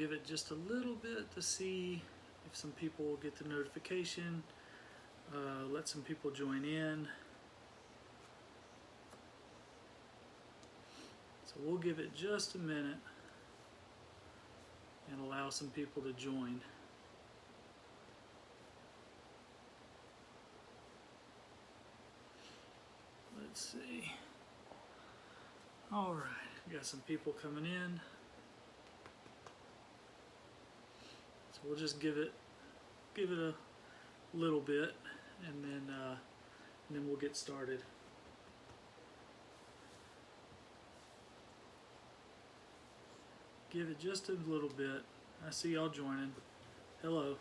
give it just a little bit to see if some people will get the notification. Let some people join in. So we'll give it just a minute and allow some people to join. Let's see. All right, we got some people coming in. So we'll just give it a little bit, and then we'll get started. Give it just a little bit. I see y'all joining. Hello.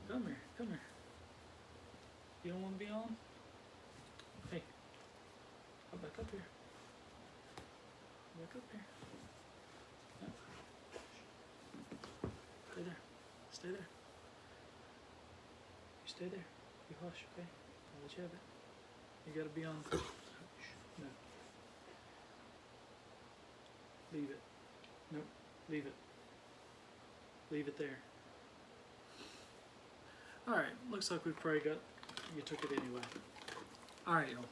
Come here, come here. You don't want to be on? Hey, come back up here. Back up here. Yep. Stay there. Stay there. You stay there. You hush, okay? I'll let you have it. You gotta be on. No. Leave it. Nope. Leave it. Leave it there. Alright, looks like we've probably got, you took it anyway. Alright, y'all.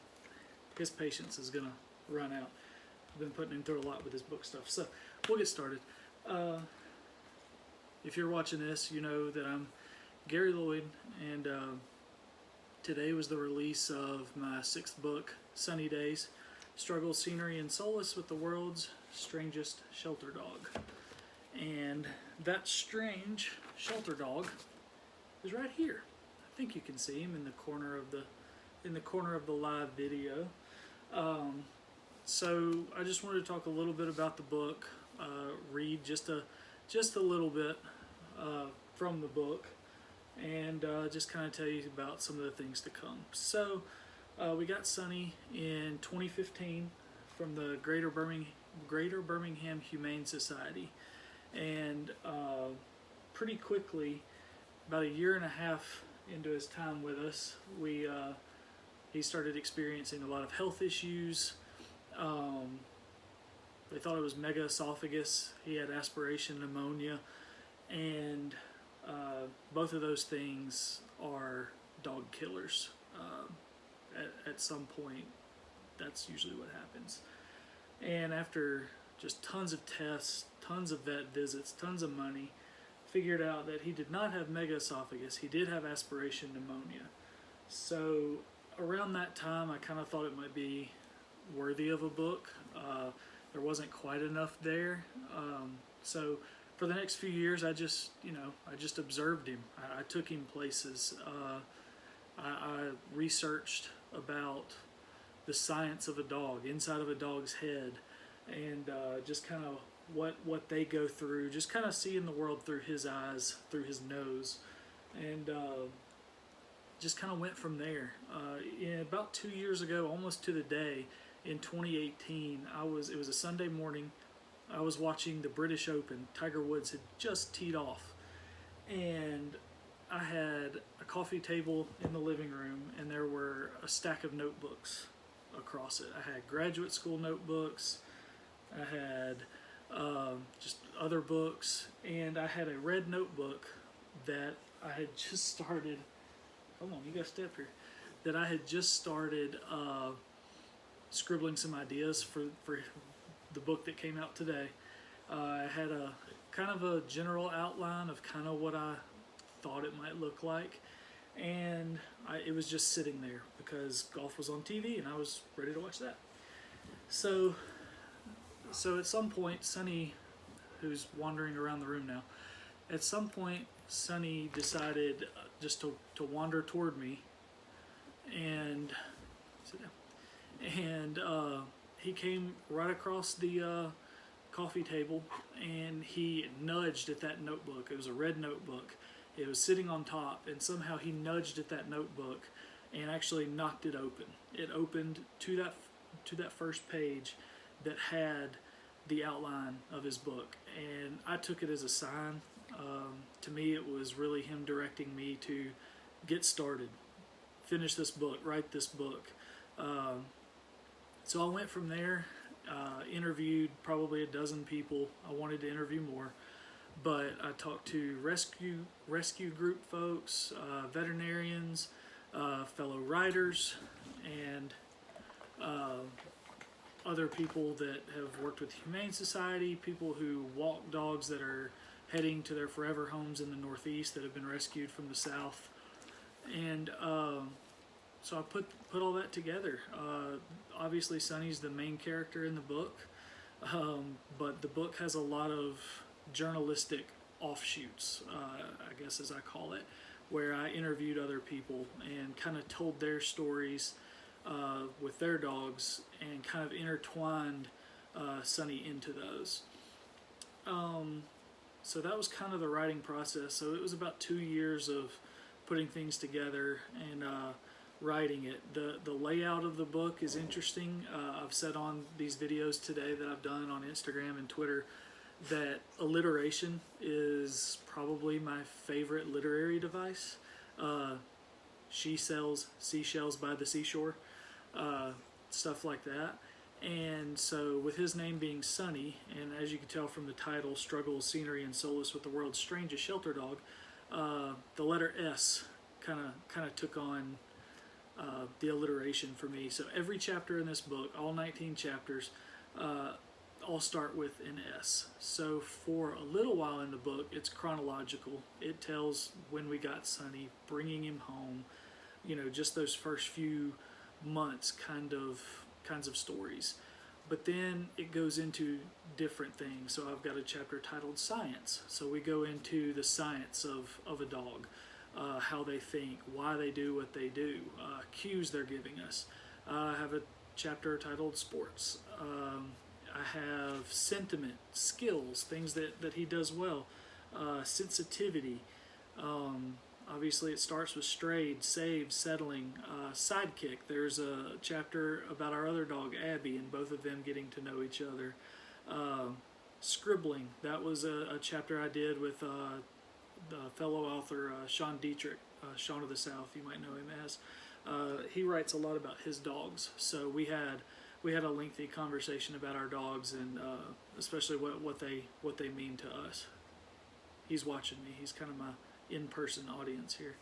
His patience is gonna run out. I've been putting him through a lot with his book stuff. So, we'll get started. If you're watching this, you know that I'm Gary Lloyd, and today was the release of my 6th book, Sonny Days, Struggles, Scenery, and Solace with the World's Strangest Shelter Dog. And that strange shelter dog is right here. I think you can see him in the corner of the live video. So I just wanted to talk a little bit about the book, read just a little bit from the book, and just kind of tell you about some of the things to come. So we got Sonny in 2015 from the Greater Birmingham Humane Society, and pretty quickly, about a year and a half into his time with us, he started experiencing a lot of health issues. They thought it was megaesophagus. He had aspiration pneumonia, and both of those things are dog killers. At some point, that's usually what happens. And after just tons of tests, tons of vet visits, tons of money, figured out that he did not have megaesophagus. He did have aspiration pneumonia. So around that time, I kind of thought it might be worthy of a book. There wasn't quite enough there. So for the next few years, I just observed him. I took him places. I researched about the science of a dog, inside of a dog's head, and just kind of what they go through, just kind of seeing the world through his eyes, through his nose, and just kind of went from there. About 2 years ago, almost to the day, in 2018, it was a Sunday morning. I was watching the British Open. Tiger Woods had just teed off, and I had a coffee table in the living room, and there were a stack of notebooks across it. I had graduate school notebooks, I had just other books, and I had a red notebook that I had just started. Come on, you gotta step here. That I had just started scribbling some ideas for the book that came out today. I had a kind of a general outline of kind of what I thought it might look like, and it was just sitting there because golf was on TV and I was ready to watch that. So at some point, Sonny, who's wandering around the room now, at some point Sonny decided just to wander toward me and sit down. And he came right across the coffee table, and he nudged at that notebook. It was a red notebook. It was sitting on top, and somehow he nudged at that notebook and actually knocked it open. It opened to that first page that had the outline of his book, and I took it as a sign. To me, it was really him directing me to get started, finish this book, write this book. So I went from there, interviewed probably a dozen people. I wanted to interview more, but I talked to rescue group folks, veterinarians, fellow writers, and other people that have worked with Humane Society, people who walk dogs that are heading to their forever homes in the Northeast that have been rescued from the South. And so I put all that together. Obviously, Sonny's the main character in the book, but the book has a lot of journalistic offshoots, I guess as I call it, where I interviewed other people and kind of told their stories with their dogs and kind of intertwined Sonny into those. So that was kind of the writing process. So it was about 2 years of putting things together and writing it. The layout of the book is interesting. I've said on these videos today that I've done on Instagram and Twitter that alliteration is probably my favorite literary device. She sells seashells by the seashore, stuff like that. And so with his name being Sonny, and as you can tell from the title, Struggle, Scenery, and Solace with the World's Strangest Shelter Dog, the letter S kind of took on the alliteration for me. So every chapter in this book, all 19 chapters, all start with an S. So for a little while in the book, it's chronological. It tells when we got Sonny, bringing him home, just those first few months kinds of stories. But then it goes into different things. So I've got a chapter titled Science. So we go into the science of a dog, how they think, why they do what they do, cues they're giving us. I have a chapter titled Sports. I have sentiment, skills, things that he does well, sensitivity. Obviously it starts with strayed, saved, settling, sidekick. There's a chapter about our other dog, Abby, and both of them getting to know each other. Scribbling, that was a chapter I did with the fellow author Sean Dietrich, Sean of the South, you might know him as. He writes a lot about his dogs, so we had a lengthy conversation about our dogs and especially what they mean to us. He's watching me. He's kind of my in-person audience here.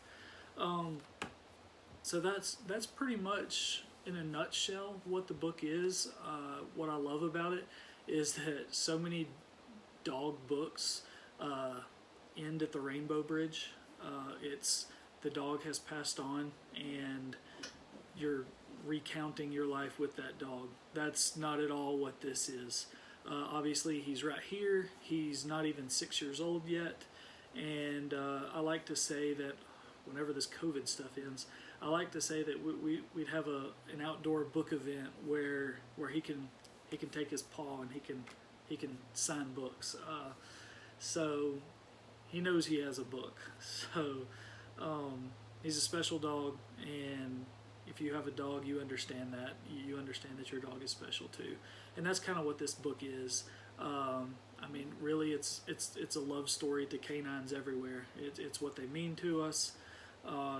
So that's pretty much in a nutshell what the book is. What I love about it is that so many dog books end at the Rainbow Bridge. It's the dog has passed on and you're recounting your life with that dog. That's not at all what this is. Obviously he's right here. He's not even 6 years old yet. And I like to say that whenever this COVID stuff ends, I like to say that we'd have an outdoor book event where he can take his paw and he can sign books. So he knows he has a book. So he's a special dog, and if you have a dog, you understand that. You understand that your dog is special too, and that's kind of what this book is. I mean, really, it's a love story to canines everywhere. It's what they mean to us,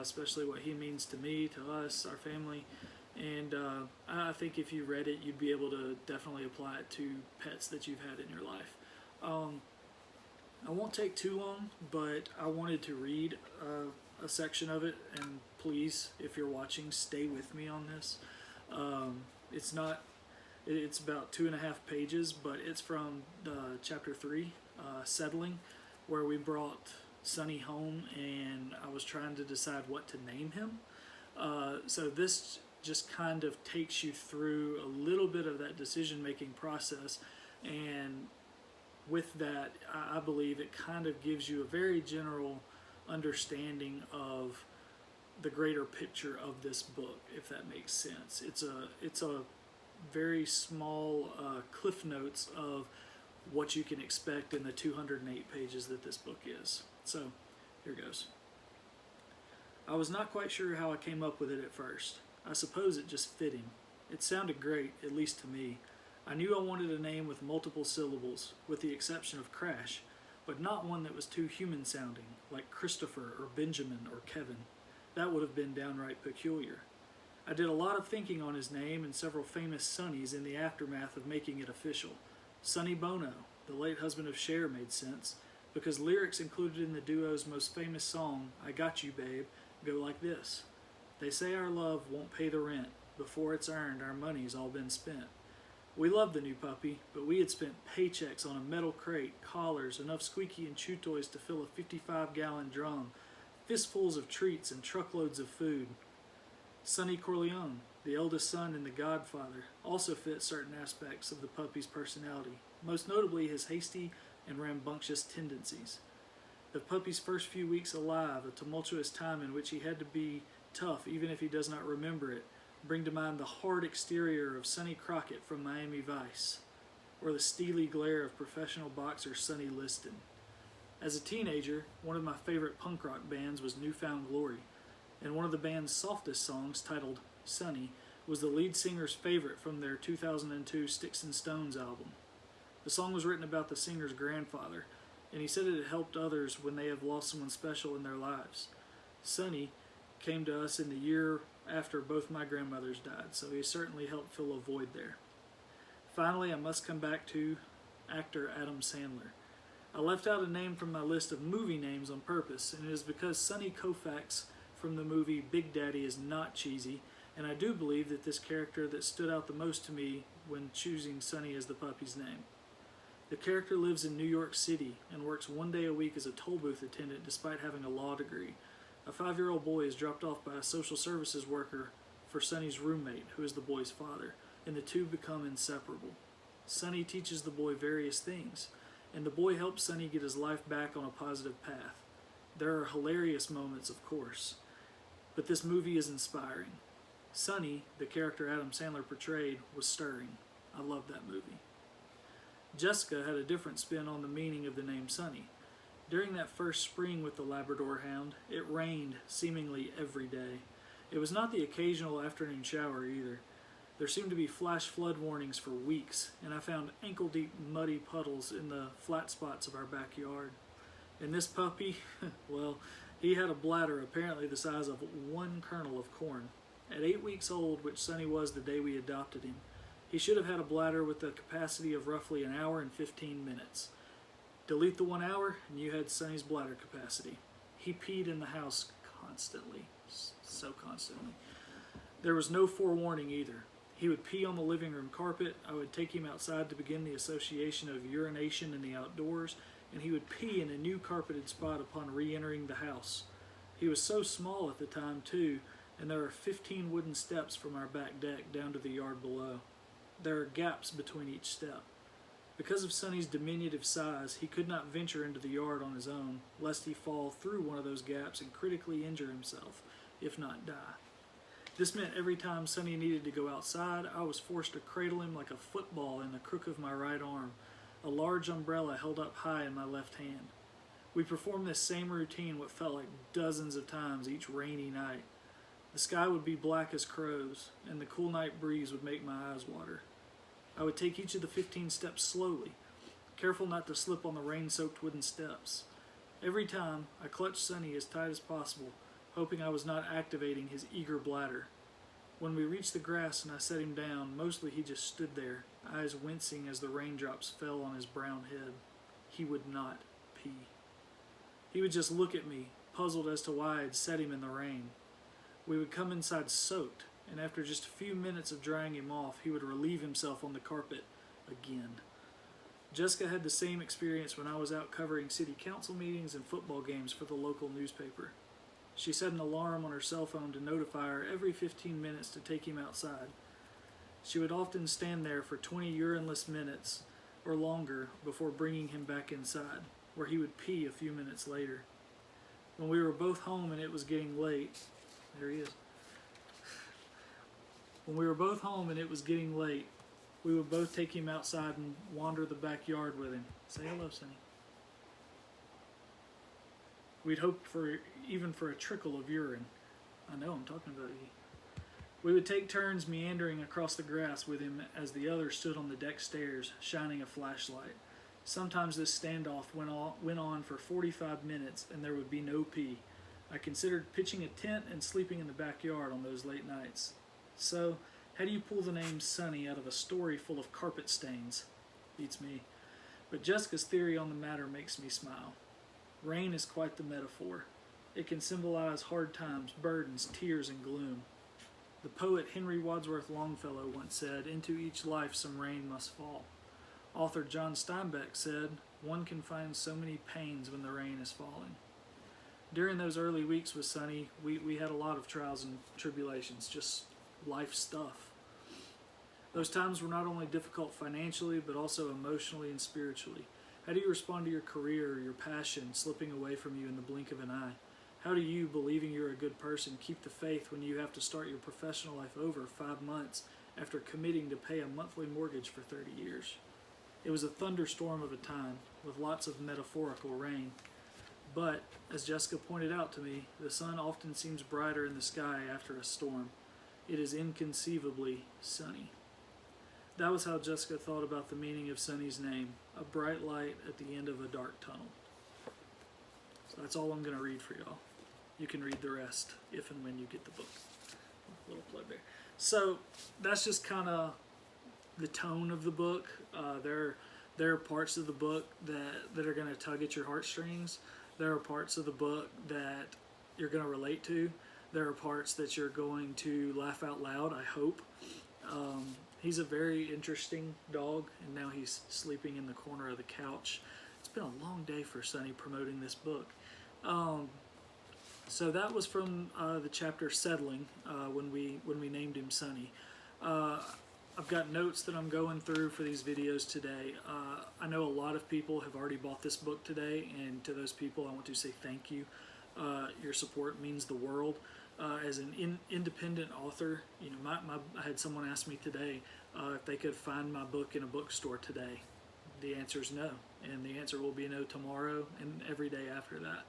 especially what he means to me, to us, our family. And I think if you read it, you'd be able to definitely apply it to pets that you've had in your life. I won't take too long, but I wanted to read a section of it, and please, if you're watching, stay with me on this. It's about 2.5 pages, but it's from chapter 3, Settling, where we brought Sonny home, and I was trying to decide what to name him. So this just kind of takes you through a little bit of that decision-making process, and with that, I believe it kind of gives you a very general understanding of the greater picture of this book, if that makes sense. It's a very small cliff notes of what you can expect in the 208 pages that this book is. So here goes. I was not quite sure how I came up with it at first. I suppose it just fit him. It sounded great, at least to me. I knew I wanted a name with multiple syllables, with the exception of Crash, but not one that was too human sounding, like Christopher or Benjamin or Kevin. That would have been downright peculiar. I did a lot of thinking on his name and several famous Sonnies in the aftermath of making it official. Sonny Bono, the late husband of Cher, made sense, because lyrics included in the duo's most famous song, I Got You Babe, go like this. They say our love won't pay the rent. Before it's earned, our money's all been spent. We loved the new puppy, but we had spent paychecks on a metal crate, collars, enough squeaky and chew toys to fill a 55-gallon drum, fistfuls of treats, and truckloads of food. Sonny Corleone, the eldest son and the godfather, also fit certain aspects of the puppy's personality, most notably his hasty and rambunctious tendencies. The puppy's first few weeks alive, a tumultuous time in which he had to be tough even if he does not remember it, bring to mind the hard exterior of Sonny Crockett from Miami Vice, or the steely glare of professional boxer Sonny Liston. As a teenager, one of my favorite punk rock bands was New Found Glory, and one of the band's softest songs, titled Sonny, was the lead singer's favorite from their 2002 Sticks and Stones album. The song was written about the singer's grandfather, and he said it had helped others when they have lost someone special in their lives. Sonny came to us in the year after both my grandmothers died, so he certainly helped fill a void there. Finally, I must come back to actor Adam Sandler. I left out a name from my list of movie names on purpose, and it is because Sonny Koufax from the movie Big Daddy is not cheesy, and I do believe that this character that stood out the most to me when choosing Sonny as the puppy's name. The character lives in New York City and works one day a week as a toll booth attendant despite having a law degree. A 5-year-old boy is dropped off by a social services worker for Sonny's roommate, who is the boy's father, and the two become inseparable. Sonny teaches the boy various things, and the boy helps Sonny get his life back on a positive path. There are hilarious moments, of course, but this movie is inspiring. Sonny, the character Adam Sandler portrayed, was stirring. I love that movie. Jessica had a different spin on the meaning of the name Sonny. During that first spring with the Labrador Hound, it rained seemingly every day. It was not the occasional afternoon shower either. There seemed to be flash flood warnings for weeks, and I found ankle-deep muddy puddles in the flat spots of our backyard. And this puppy, well, he had a bladder apparently the size of one kernel of corn. At 8 weeks old, which Sonny was the day we adopted him, he should have had a bladder with a capacity of roughly an hour and 15 minutes. Delete the 1 hour, and you had Sonny's bladder capacity. He peed in the house constantly, so constantly. There was no forewarning either. He would pee on the living room carpet, I would take him outside to begin the association of urination in the outdoors, and he would pee in a new carpeted spot upon re-entering the house. He was so small at the time, too, and there are 15 wooden steps from our back deck down to the yard below. There are gaps between each step. Because of Sonny's diminutive size, he could not venture into the yard on his own, lest he fall through one of those gaps and critically injure himself, if not die. This meant every time Sonny needed to go outside, I was forced to cradle him like a football in the crook of my right arm, a large umbrella held up high in my left hand. We performed this same routine what felt like dozens of times each rainy night. The sky would be black as crows, and the cool night breeze would make my eyes water. I would take each of the 15 steps slowly, careful not to slip on the rain-soaked wooden steps. Every time, I clutched Sonny as tight as possible, hoping I was not activating his eager bladder. When we reached the grass and I set him down, mostly he just stood there, eyes wincing as the raindrops fell on his brown head. He would not pee. He would just look at me, puzzled as to why I had set him in the rain. We would come inside soaked, and after just a few minutes of drying him off, he would relieve himself on the carpet again. Jessica had the same experience when I was out covering city council meetings and football games for the local newspaper. She set an alarm on her cell phone to notify her every 15 minutes to take him outside. She would often stand there for 20 urineless minutes or longer before bringing him back inside, where he would pee a few minutes later. When we were both home and it was getting late, there he is. When we were both home and it was getting late, we would both take him outside and wander the backyard with him. Say hello, Sonny. We'd hoped even for a trickle of urine. I know, I'm talking about you. We would take turns meandering across the grass with him as the other stood on the deck stairs, shining a flashlight. Sometimes this standoff went on for 45 minutes and there would be no pee. I considered pitching a tent and sleeping in the backyard on those late nights. So, how do you pull the name Sonny out of a story full of carpet stains? Beats me. But Jessica's theory on the matter makes me smile. Rain is quite the metaphor. It can symbolize hard times, burdens, tears, and gloom. The poet Henry Wadsworth Longfellow once said, "Into each life some rain must fall." Author John Steinbeck said, "One can find so many pains when the rain is falling." During those early weeks with Sonny, we had a lot of trials and tribulations, just life stuff. Those times were not only difficult financially, but also emotionally and spiritually. How do you respond to your career or your passion slipping away from you in the blink of an eye? How do you, believing you're a good person, keep the faith when you have to start your professional life over 5 months after committing to pay a monthly mortgage for 30 years? It was a thunderstorm of a time, with lots of metaphorical rain. But, as Jessica pointed out to me, the sun often seems brighter in the sky after a storm. It is inconceivably sunny. That was how Jessica thought about the meaning of Sonny's name, a bright light at the end of a dark tunnel. So that's all I'm going to read for y'all. You can read the rest if and when you get the book. A little plug there. So that's just kind of the tone of the book. There are parts of the book that are going to tug at your heartstrings. There are parts of the book that you're going to relate to. There are parts that you're going to laugh out loud, I hope. He's a very interesting dog, and now he's sleeping in the corner of the couch. It's been a long day for Sonny promoting this book. So that was from the chapter Settling, when we named him Sonny. I've got notes that I'm going through for these videos today. I know a lot of people have already bought this book today, and to those people I want to say thank you. Your support means the world. As an independent author, you know, I had someone ask me today if they could find my book in a bookstore today. The answer is no, and the answer will be no tomorrow and every day after that.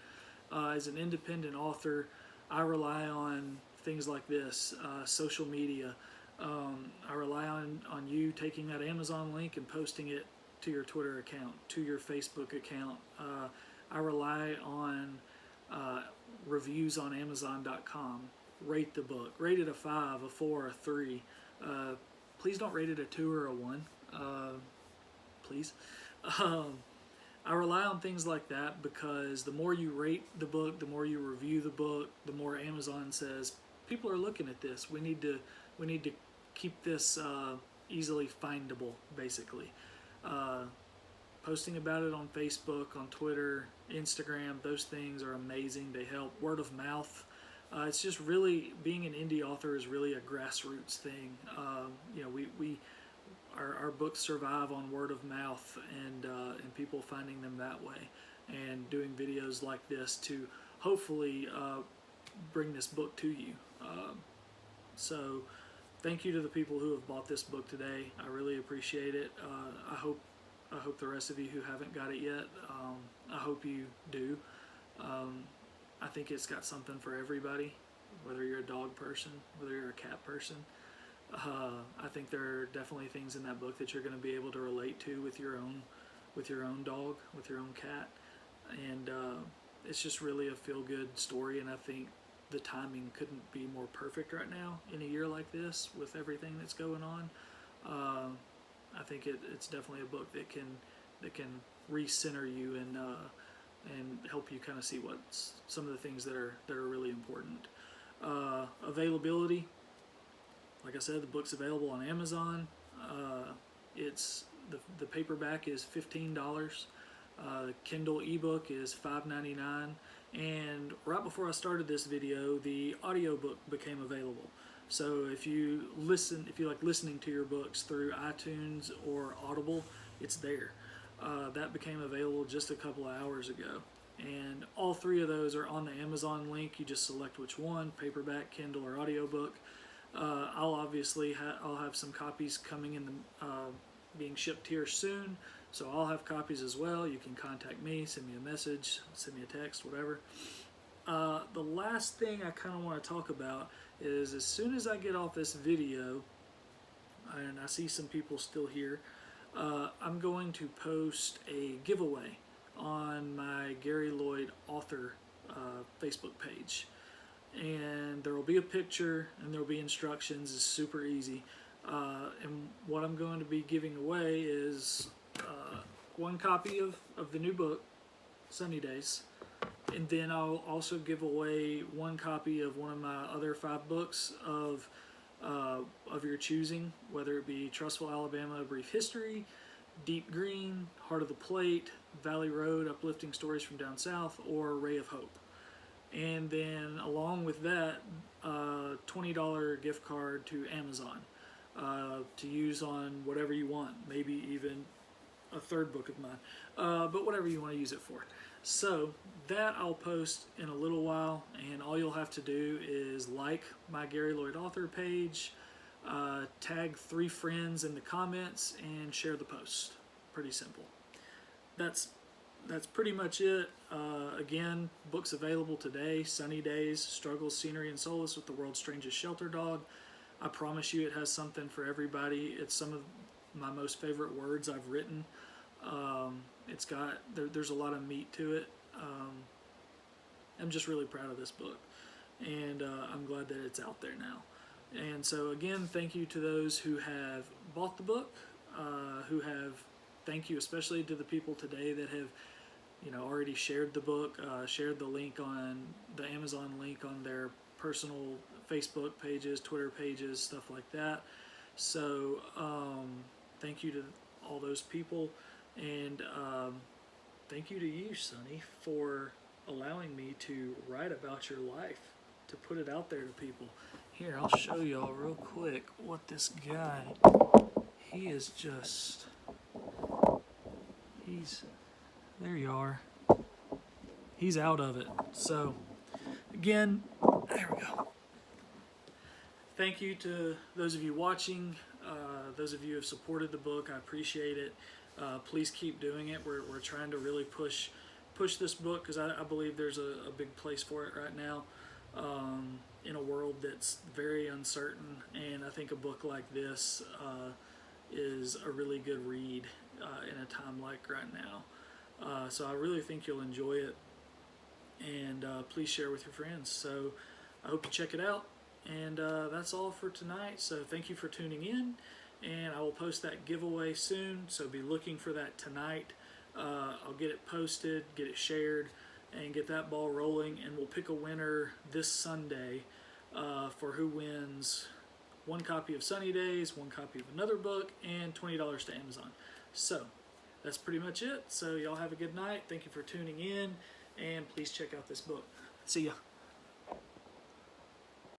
As an independent author, I rely on things like this, social media. I rely on you taking that Amazon link and posting it to your Twitter account, to your Facebook account. I rely on reviews on Amazon.com. Rate the book. Rate it a 5, a 4, a 3. Please don't rate it a 2 or a 1. Please. I rely on things like that because the more you rate the book, the more you review the book, the more Amazon says people are looking at this. We need to keep this easily findable, basically. Posting about it on Facebook, on Twitter, Instagram, those things are amazing. They help. Word of mouth. It's just really, being an indie author is really a grassroots thing. You know, our books survive on word of mouth and people finding them that way, and doing videos like this to hopefully bring this book to you. So thank you to the people who have bought this book today. I really appreciate it. I hope the rest of you who haven't got it yet, I hope you do. I think it's got something for everybody, whether you're a dog person, whether you're a cat person. I think there are definitely things in that book that you're going to be able to relate to with your own dog, with your own cat, and it's just really a feel-good story. And I think the timing couldn't be more perfect right now in a year like this with everything that's going on. I think it's definitely a book that can recenter you and help you kind of see what's some of the things that are really important. Availability. Like I said, the book's available on Amazon. It's the paperback is $15. The Kindle ebook is $5.99. And right before I started this video, the audiobook became available. So if you like listening to your books through iTunes or Audible, it's there. That became available just a couple of hours ago. And all 3 of those are on the Amazon link. You just select which one, paperback, Kindle, or audiobook. I'll have some copies coming in being shipped here soon, so I'll have copies as well. You can contact me, send me a message, send me a text, whatever. The last thing I kind of want to talk about is, as soon as I get off this video, and I see some people still here, I'm going to post a giveaway on my Gary Lloyd author Facebook page. and there will be a picture and there will be instructions. It's super easy. And what I'm going to be giving away is one copy of the new book, Sonny Days, and then I'll also give away one copy of one of my other 5 books of your choosing, whether it be Trustful Alabama, A Brief History, Deep Green, Heart of the Plate, Valley Road, Uplifting Stories from Down South, or Ray of Hope. And then along with that, $20 gift card to Amazon to use on whatever you want, maybe even a 3rd book of mine, but whatever you want to use it for. So that I'll post in a little while, and all you'll have to do is like my Gary Lloyd author page, tag 3 friends in the comments, and share the post. Pretty simple. That's pretty much it. Again, books available today: Sonny Days, Struggles, Scenery, and Solace with the World's Strangest Shelter Dog. I promise you it has something for everybody. It's some of my most favorite words I've written. It's got, there's a lot of meat to it. I'm just really proud of this book, and I'm glad that it's out there now. And so again, thank you to those who have bought the book, thank you especially to the people today that have already shared the book, shared the link on the Amazon link on their personal Facebook pages, Twitter pages, stuff like that. So thank you to all those people, and thank you to you, Sonny, for allowing me to write about your life, to put it out there to people. Here, I'll show y'all real quick what this guy, he is just, there you are. He's out of it. So, again, there we go. Thank you to those of you watching, those of you who have supported the book. I appreciate it. Please keep doing it. We're trying to really push this book, because I believe there's a big place for it right now in a world that's very uncertain, and I think a book like this is a really good read in a time like right now. So I really think you'll enjoy it, and please share with your friends. So I hope you check it out, and that's all for tonight. So thank you for tuning in, and I will post that giveaway soon, so be looking for that tonight. I'll get it posted, get it shared, and get that ball rolling, and we'll pick a winner this Sunday for who wins one copy of Sonny Days, one copy of another book, and $20 to Amazon. So that's pretty much it. So y'all have a good night. Thank you for tuning in, and please check out this book. See ya.